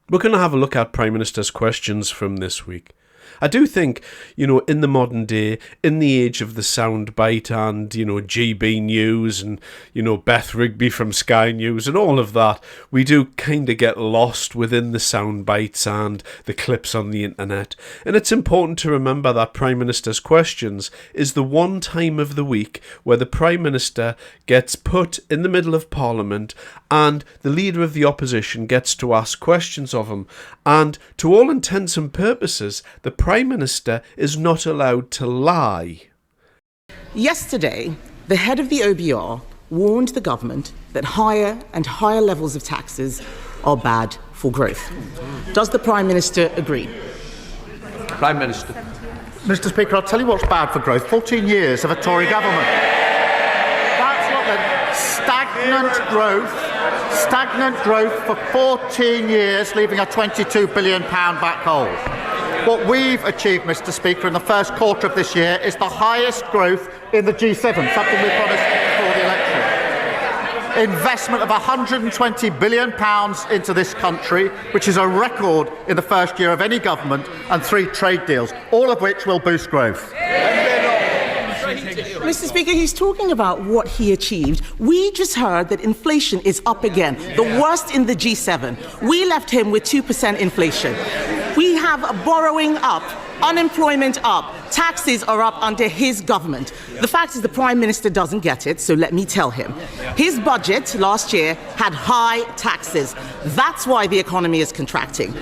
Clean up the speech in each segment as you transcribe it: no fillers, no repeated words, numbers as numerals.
We're going to have a look at Prime Minister's questions from this week. I do think, in the modern day, in the age of the soundbite and, GB News and, Beth Rigby from Sky News and all of that, we do kind of get lost within the soundbites and the clips on the internet. And it's important to remember that Prime Minister's questions is the one time of the week where the Prime Minister gets put in the middle of Parliament and the Leader of the Opposition gets to ask questions of him. And to all intents and purposes, the Prime Minister is not allowed to lie. Yesterday, the head of the OBR warned the government that higher and higher levels of taxes are bad for growth. Does the Prime Minister agree? Prime Minister. Mr. Speaker, I'll tell you what's bad for growth. 14 years of a Tory government. That's what the stagnant growth for 14 years, leaving a £22 billion black hole. What we've achieved, Mr. Speaker, in the first quarter of this year is the highest growth in the G7, something we promised before the election. Investment of £120 billion into this country, which is a record in the first year of any government, and 3 trade deals, all of which will boost growth. Mr. Speaker, he's talking about what he achieved. We just heard that inflation is up again, the worst in the G7. We left him with 2% inflation. We have borrowing up, unemployment up, taxes are up under his government. The fact is the Prime Minister doesn't get it, so let me tell him. His budget last year had high taxes. That's why the economy is contracting.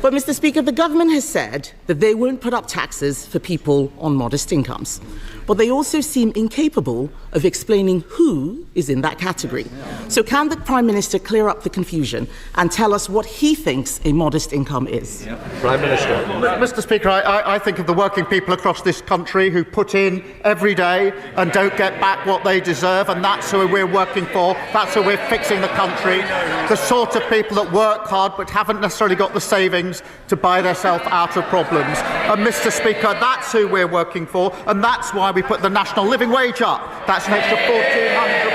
But, Mr. Speaker, the government has said that they won't put up taxes for people on modest incomes. But they also seem incapable of explaining who is in that category. So can the Prime Minister clear up the confusion and tell us what he thinks a modest income is? Prime Minister. Mr. Speaker, I think of the working people across this country who put in every day and don't get back what they deserve, and that's who we're working for. That's who we're fixing the country. The sort of people that work hard but haven't necessarily got the savings to buy themselves out of problems. And, Mr. Speaker, that's who we're working for, and that's why we put the national living wage up. That's an extra £1,400.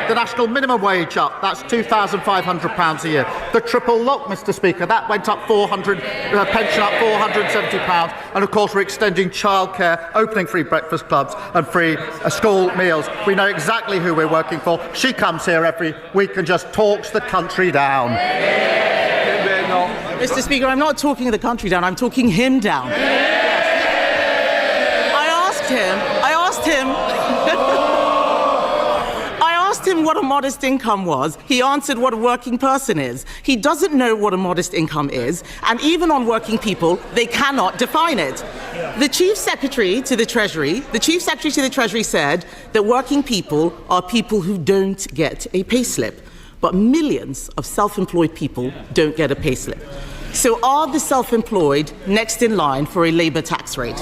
The national minimum wage up. That's £2,500 a year. The triple lock, Mr. Speaker, that went up pension up £470. And, of course, we're extending childcare, opening free breakfast clubs and free school meals. We know exactly who we're working for. She comes here every week and just talks the country down. Mr. Speaker, I'm not talking the country down, I'm talking him down. I asked him what a modest income was. He answered what a working person is. He doesn't know what a modest income is, and even on working people, they cannot define it. The Chief Secretary to the Treasury said that working people are people who don't get a payslip, but millions of self-employed people don't get a payslip. So are the self-employed next in line for a Labour tax rate?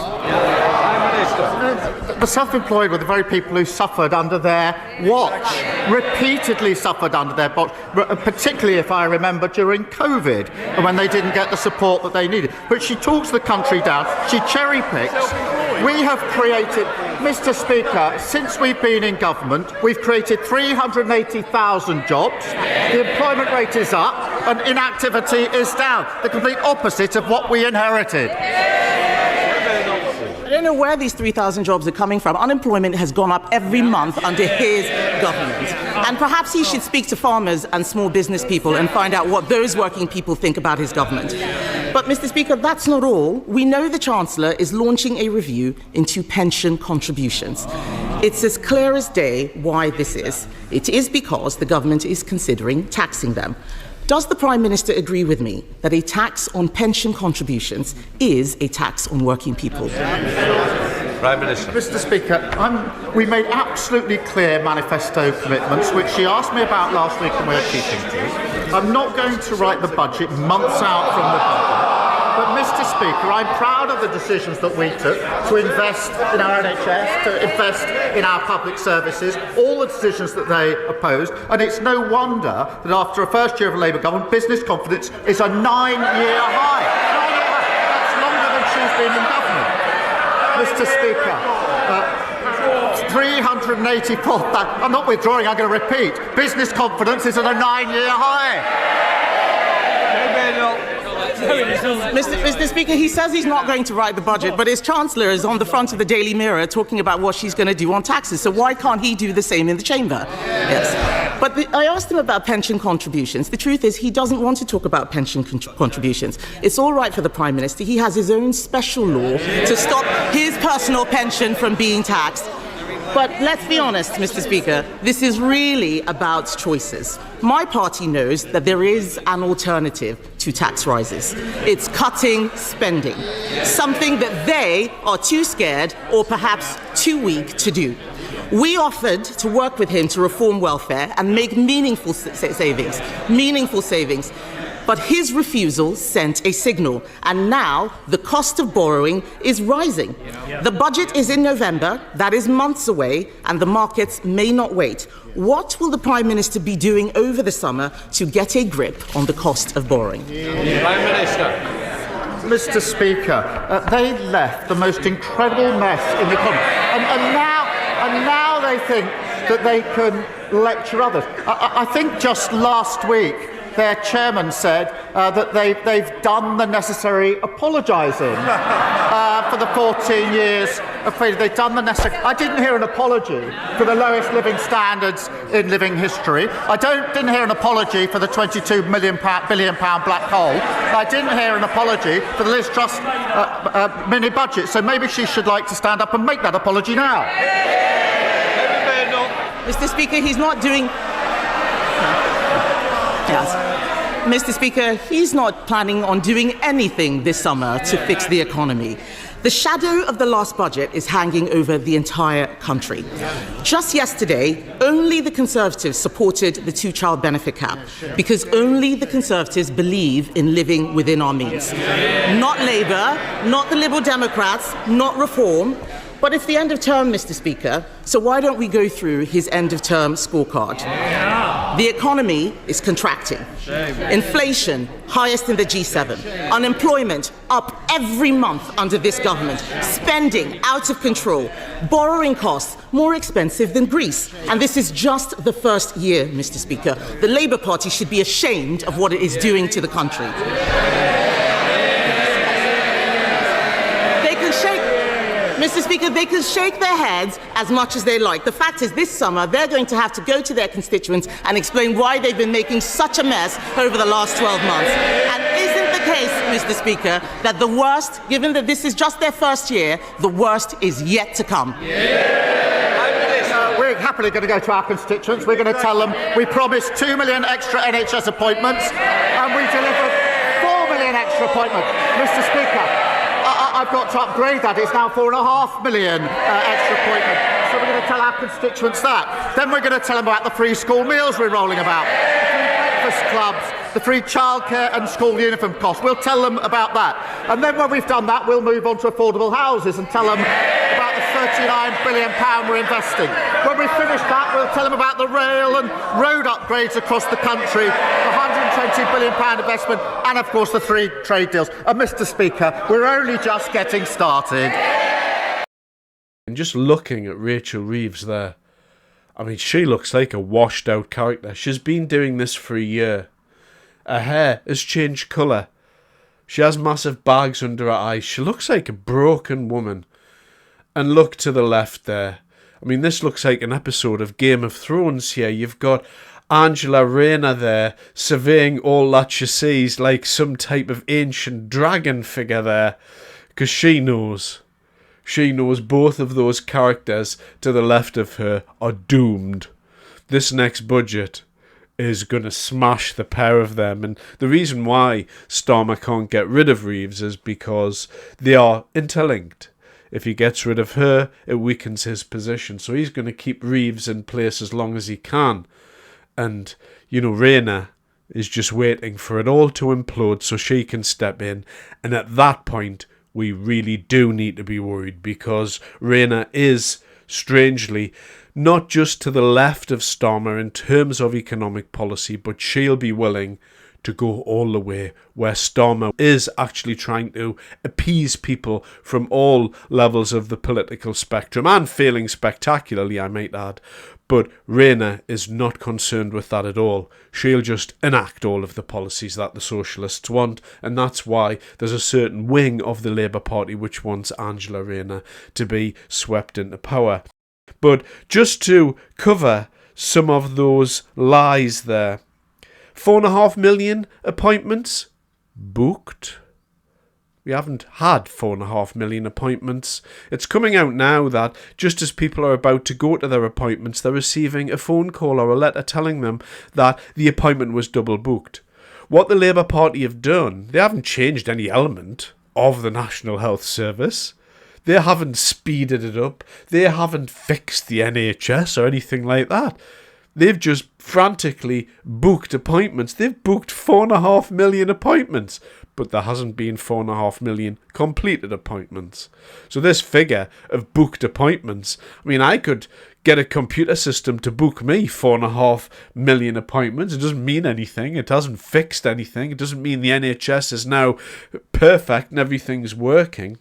The self-employed were the very people who suffered under their watch, repeatedly suffered under their watch, particularly, if I remember, during COVID, when they didn't get the support that they needed. But she talks the country down, she cherry-picks. We have created, Mr. Speaker, since we've been in government, we've created 380,000 jobs, the employment rate is up, and inactivity is down, the complete opposite of what we inherited. I don't know where these 3,000 jobs are coming from. Unemployment has gone up every month under his government. And perhaps he should speak to farmers and small business people and find out what those working people think about his government. But, Mr. Speaker, that's not all. We know the Chancellor is launching a review into pension contributions. It's as clear as day why this is. It is because the government is considering taxing them. Does the Prime Minister agree with me that a tax on pension contributions is a tax on working people? Prime Minister. Mr. Speaker, we made absolutely clear manifesto commitments, which she asked me about last week and we're keeping to. I'm not going to write the budget months out from the budget. But, Mr. Speaker, I'm proud of the decisions that we took to invest in our NHS, to invest in our public services, all the decisions that they opposed. And it's no wonder that after a first year of a Labour government, business confidence is a 9-year high. That's longer than she's been in government. Mr. Speaker, 384,000. I'm not withdrawing, I'm going to repeat. Business confidence is at a 9-year high. Mr. Speaker, he says he's not going to write the budget, but his Chancellor is on the front of the Daily Mirror talking about what she's going to do on taxes. So why can't he do the same in the chamber? Yes. But I asked him about pension contributions. The truth is he doesn't want to talk about pension contributions. It's all right for the Prime Minister. He has his own special law to stop his personal pension from being taxed. But let's be honest, Mr. Speaker, this is really about choices. My party knows that there is an alternative to tax rises. It's cutting spending, something that they are too scared or perhaps too weak to do. We offered to work with him to reform welfare and make meaningful savings. But his refusal sent a signal, and now the cost of borrowing is rising. The budget is in November, that is months away, and the markets may not wait. What will the Prime Minister be doing over the summer to get a grip on the cost of borrowing? Prime Minister. Mr. Speaker, they left the most incredible mess in the economy, and now they think that they can lecture others. I think just last week, their chairman said that they've done the necessary apologising for the 14 years of failure. They've done the necessary. I didn't hear an apology for the lowest living standards in living history. I didn't hear an apology for the £22 billion black hole. I didn't hear an apology for the Liz Truss mini budget. So maybe she should like to stand up and make that apology now. Mr. Speaker, he's not doing... Yes. Mr. Speaker, he's not planning on doing anything this summer to fix the economy. The shadow of the last budget is hanging over the entire country. Just yesterday, only the Conservatives supported the two-child benefit cap because only the Conservatives believe in living within our means. Not Labour, not the Liberal Democrats, not Reform. But it's the end of term, Mr. Speaker, so why don't we go through his end-of-term scorecard? The economy is contracting. Inflation, highest in the G7. Unemployment, up every month under this government. Spending, out of control. Borrowing costs, more expensive than Greece. And this is just the first year, Mr. Speaker. The Labour Party should be ashamed of what it is doing to the country. Mr. Speaker, they can shake their heads as much as they like. The fact is, this summer, they're going to have to go to their constituents and explain why they've been making such a mess over the last 12 months. And isn't the case, Mr. Speaker, that the worst, given that this is just their first year, the worst is yet to come? We're happily going to go to our constituents. We're going to tell them we promised 2 million extra NHS appointments and we delivered 4 million extra appointments. Mr. Speaker, I've got to upgrade that. It's now 4.5 million extra appointments. So we're going to tell our constituents that. Then we're going to tell them about the free school meals we're rolling about, the free breakfast clubs, the free childcare and school uniform costs. We'll tell them about that. And then when we've done that, we'll move on to affordable houses and tell them about the £39 billion we're investing. When we finish that, we'll tell them about the rail and road upgrades across the country, the £120 billion investment, and of course the 3 trade deals. And Mr. Speaker, we're only just getting started. And just looking at Rachel Reeves there, I mean, she looks like a washed out character. She's been doing this for a year. Her hair has changed colour. She has massive bags under her eyes. She looks like a broken woman. And look to the left there. I mean, this looks like an episode of Game of Thrones here. You've got Angela Rayner there, surveying all that she sees like some type of ancient dragon figure there. Because she knows both of those characters to the left of her are doomed. This next budget is going to smash the pair of them. And the reason why Starmer can't get rid of Reeves is because they are interlinked. If he gets rid of her, it weakens his position. So he's going to keep Reeves in place as long as he can. And, Rayner is just waiting for it all to implode so she can step in. And at that point, we really do need to be worried because Rayner is, strangely, not just to the left of Starmer in terms of economic policy, but she'll be willing to go all the way where Starmer is actually trying to appease people from all levels of the political spectrum and failing spectacularly, I might add. But Rayner is not concerned with that at all. She'll just enact all of the policies that the socialists want, and that's why there's a certain wing of the Labour Party which wants Angela Rayner to be swept into power. But just to cover some of those lies there, 4.5 million appointments booked. We haven't had 4.5 million appointments. It's coming out now that just as people are about to go to their appointments, they're receiving a phone call or a letter telling them that the appointment was double booked. What the Labour Party have done, they haven't changed any element of the National Health Service. They haven't speeded it up. They haven't fixed the NHS or anything like that. They've just frantically booked appointments. They've booked 4.5 million appointments, but there hasn't been 4.5 million completed appointments. So this figure of booked appointments, I mean, I could get a computer system to book me 4.5 million appointments. It doesn't mean anything. It hasn't fixed anything. It doesn't mean the NHS is now perfect and everything's working.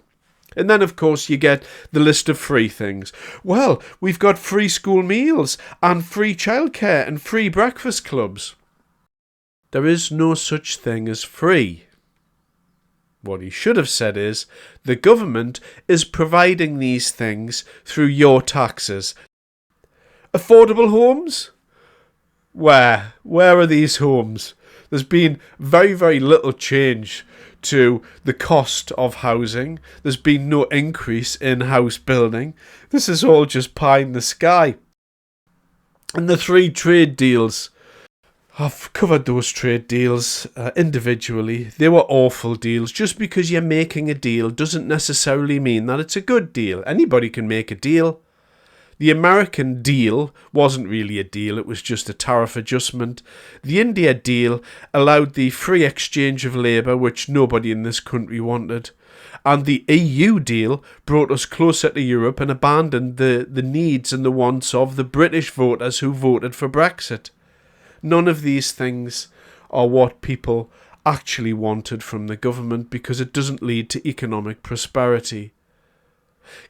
And then, of course, you get the list of free things. Well, we've got free school meals and free childcare and free breakfast clubs. There is no such thing as free. What he should have said is, the government is providing these things through your taxes. Affordable homes? Where are these homes? There's been very, very little change to the cost of housing. There's been no increase in house building. This is all just pie in the sky. And the 3 trade deals, I've covered those trade deals individually. They were awful deals. Just because you're making a deal doesn't necessarily mean that it's a good deal. Anybody can make a deal. The American deal wasn't really a deal, it was just a tariff adjustment. The India deal allowed the free exchange of labour, which nobody in this country wanted. And the EU deal brought us closer to Europe and abandoned the needs and the wants of the British voters who voted for Brexit. None of these things are what people actually wanted from the government because it doesn't lead to economic prosperity.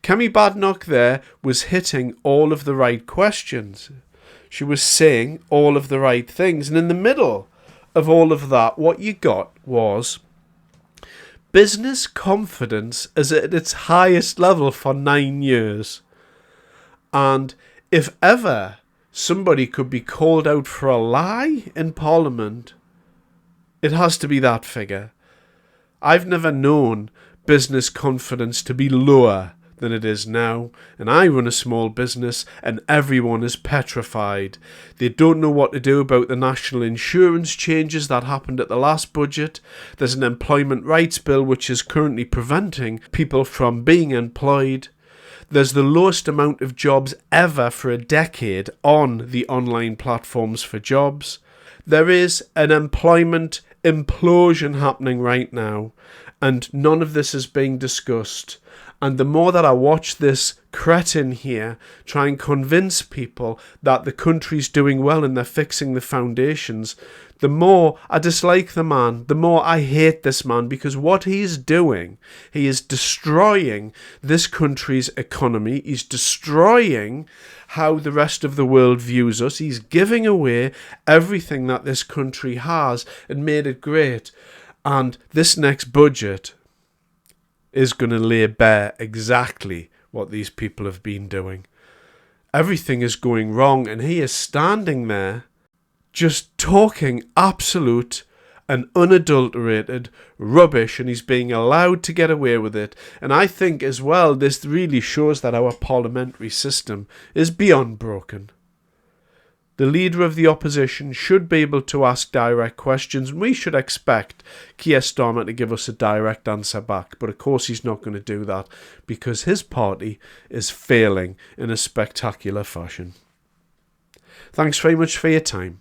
Kemi Badenoch there was hitting all of the right questions. She was saying all of the right things. And in the middle of all of that, what you got was business confidence is at its highest level for 9 years. And if ever somebody could be called out for a lie in Parliament, it has to be that figure. I've never known business confidence to be lower than it is now, and I run a small business and everyone is petrified. They don't know what to do about the national insurance changes that happened at the last budget. There's an employment rights bill which is currently preventing people from being employed. There's the lowest amount of jobs ever for a decade on the online platforms for jobs. There is an employment implosion happening right now, and none of this is being discussed. And the more that I watch this cretin here try and convince people that the country's doing well and they're fixing the foundations, the more I dislike the man, the more I hate this man, because what he's doing, he is destroying this country's economy. He's destroying how the rest of the world views us. He's giving away everything that this country has and made it great. And this next budget is going to lay bare exactly what these people have been doing. Everything is going wrong, and he is standing there just talking absolute and unadulterated rubbish, and he's being allowed to get away with it. And I think as well, this really shows that our parliamentary system is beyond broken. The leader of the opposition should be able to ask direct questions, and we should expect Kier Starmer to give us a direct answer back. But of course he's not going to do that because his party is failing in a spectacular fashion. Thanks very much for your time.